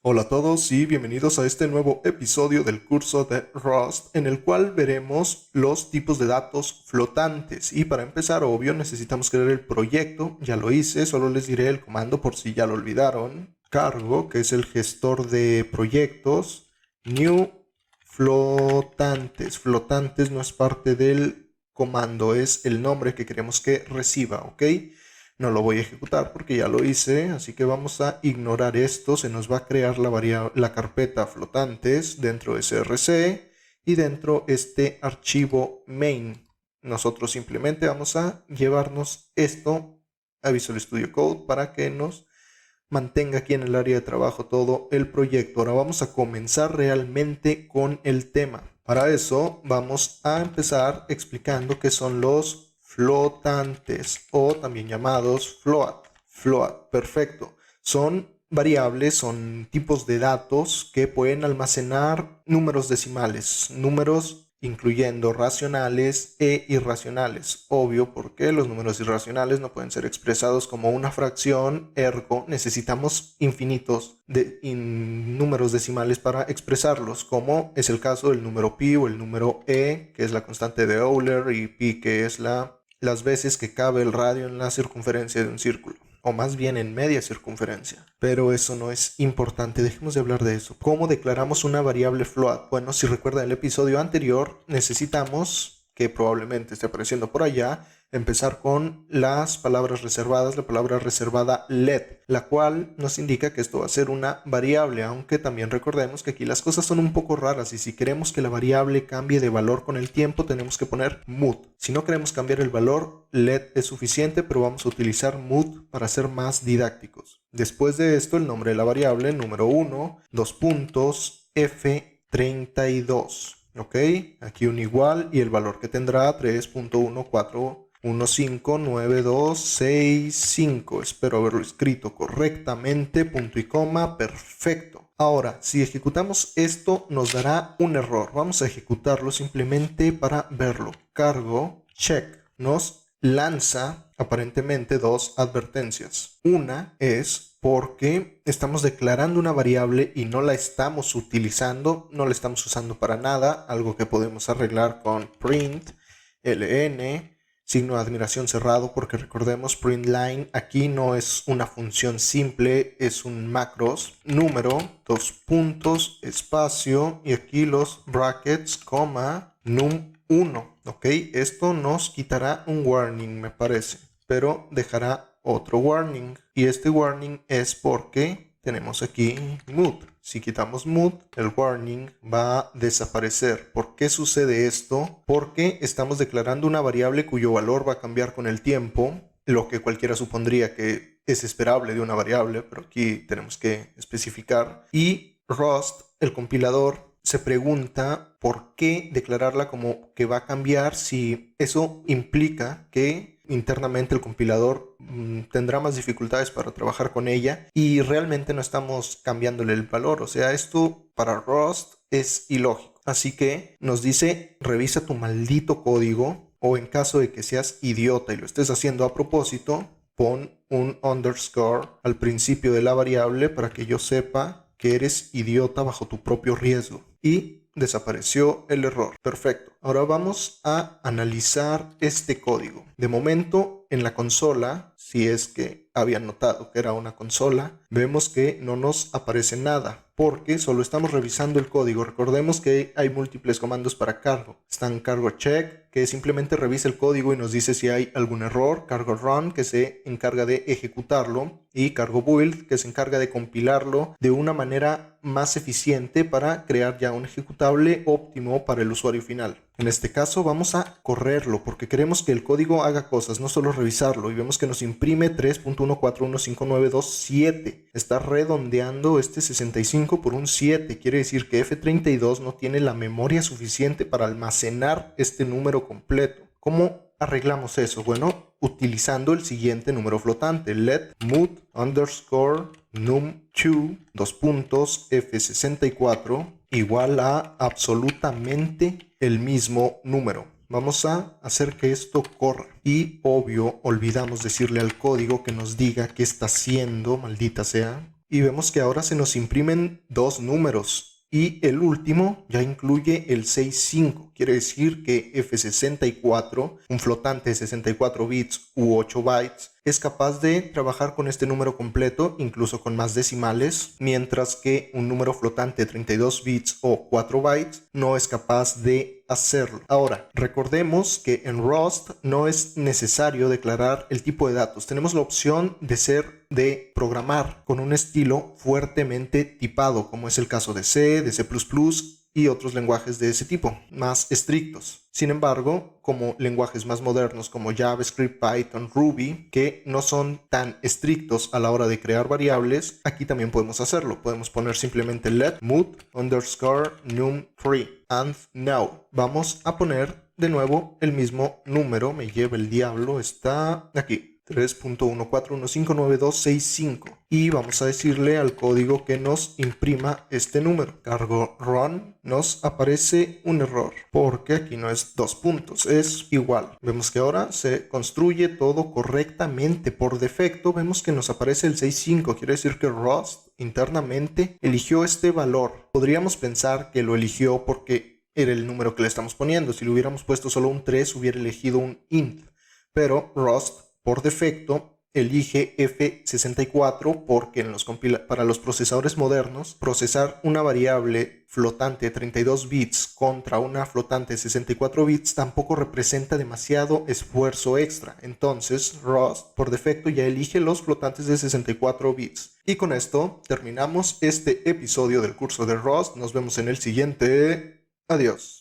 Hola a todos y bienvenidos a este nuevo episodio del curso de Rust en el cual veremos los tipos de datos flotantes. Y para empezar, obvio, necesitamos crear el proyecto. Ya lo hice, solo les diré el comando por si ya lo olvidaron. Cargo, que es el gestor de proyectos. New flotantes. Flotantes no es parte del comando, es el nombre que queremos que reciba, ¿ok? No lo voy a ejecutar porque ya lo hice, así que vamos a ignorar esto. Se nos va a crear la carpeta flotantes dentro de src y dentro este archivo main. Nosotros simplemente vamos a llevarnos esto a Visual Studio Code para que nos mantenga aquí en el área de trabajo todo el proyecto. Ahora vamos a comenzar realmente con el tema. Para eso vamos a empezar explicando qué son los flotantes o también llamados float. Float, perfecto. Son variables, son tipos de datos que pueden almacenar números decimales, números incluyendo racionales e irracionales. Obvio, porque los números irracionales no pueden ser expresados como una fracción, ergo necesitamos infinitos de números decimales para expresarlos, como es el caso del número pi o el número e, que es la constante de Euler, y pi, que es las veces que cabe el radio en la circunferencia de un círculo, o más bien en media circunferencia. Pero eso no es importante, dejemos de hablar de eso. ¿Cómo declaramos una variable float? Bueno, si recuerdan el episodio anterior, necesitamos, que probablemente esté apareciendo por allá, empezar con las palabras reservadas, la palabra reservada let, la cual nos indica que esto va a ser una variable, aunque también recordemos que aquí las cosas son un poco raras y si queremos que la variable cambie de valor con el tiempo tenemos que poner mood. Si no queremos cambiar el valor, let es suficiente, pero vamos a utilizar mood para ser más didácticos. Después de esto, el nombre de la variable, número 1, dos puntos, F32. ¿Ok? Aquí un igual y el valor que tendrá 3.14159265. Espero haberlo escrito correctamente, punto y coma, perfecto. Ahora, si ejecutamos esto, nos dará un error. Vamos a ejecutarlo simplemente para verlo. Cargo, check, nos lanza aparentemente dos advertencias. Una es porque estamos declarando una variable y no la estamos utilizando, no la estamos usando para nada, algo que podemos arreglar con print, ln, signo de admiración cerrado, porque recordemos print line aquí no es una función simple, es un macros, número, dos puntos, espacio, y aquí los brackets, coma, num1. Ok, esto nos quitará un warning, me parece, pero dejará otro warning. Y este warning es porque tenemos aquí mood. Si quitamos mood, el warning va a desaparecer. ¿Por qué sucede esto? Porque estamos declarando una variable cuyo valor va a cambiar con el tiempo, lo que cualquiera supondría que es esperable de una variable, pero aquí tenemos que especificar. Y Rust, el compilador, se pregunta por qué declararla como que va a cambiar si eso implica que internamente el compilador tendrá más dificultades para trabajar con ella y realmente no estamos cambiándole el valor. O sea, esto para Rust es ilógico. Así que nos dice, revisa tu maldito código, o en caso de que seas idiota y lo estés haciendo a propósito, pon un underscore al principio de la variable para que yo sepa que eres idiota bajo tu propio riesgo. Y desapareció el error. Perfecto. Ahora vamos a analizar este código. De momento, en la consola, si es que habían notado que era una consola, vemos que no nos aparece nada porque solo estamos revisando el código. Recordemos que hay múltiples comandos para cargo. Están cargo check, que simplemente revisa el código y nos dice si hay algún error, cargo run, que se encarga de ejecutarlo, y cargo build, que se encarga de compilarlo de una manera más eficiente para crear ya un ejecutable óptimo para el usuario final. En este caso vamos a correrlo porque queremos que el código haga cosas, no solo revisarlo, y vemos que nos imprime 3.1415927. Está redondeando este 65 por un 7, quiere decir que F32 no tiene la memoria suficiente para almacenar este número completo. ¿Cómo arreglamos eso? Bueno, utilizando el siguiente número flotante, let mood underscore num2 dos puntos f64 igual a absolutamente el mismo número. Vamos a hacer que esto corra. Y obvio, olvidamos decirle al código que nos diga qué está haciendo, maldita sea. Y vemos que ahora se nos imprimen dos números. Y el último ya incluye el 65, quiere decir que F64, un flotante de 64 bits u 8 bytes, es capaz de trabajar con este número completo, incluso con más decimales, mientras que un número flotante de 32 bits o 4 bytes no es capaz de hacerlo. Ahora, recordemos que en Rust no es necesario declarar el tipo de datos. Tenemos la opción de programar con un estilo fuertemente tipado, como es el caso de C, de C++ y otros lenguajes de ese tipo, más estrictos. Sin embargo, como lenguajes más modernos como JavaScript, Python, Ruby, que no son tan estrictos a la hora de crear variables, aquí también podemos hacerlo. Podemos poner simplemente let mood underscore num3 and now. Vamos a poner de nuevo el mismo número, me lleva el diablo, está aquí. 3.141599265 y vamos a decirle al código que nos imprima este número. Cargo run, nos aparece un error porque aquí no es 2 puntos, es igual. Vemos que ahora se construye todo correctamente. Por defecto vemos que nos aparece el 65, quiere decir que Rust internamente eligió este valor. Podríamos pensar que lo eligió porque era el número que le estamos poniendo. Si le hubiéramos puesto solo un 3 hubiera elegido un int, pero Rust por defecto elige F64 porque para los procesadores modernos, procesar una variable flotante de 32 bits contra una flotante de 64 bits tampoco representa demasiado esfuerzo extra. Entonces, Rust por defecto ya elige los flotantes de 64 bits. Y con esto terminamos este episodio del curso de Rust. Nos vemos en el siguiente. Adiós.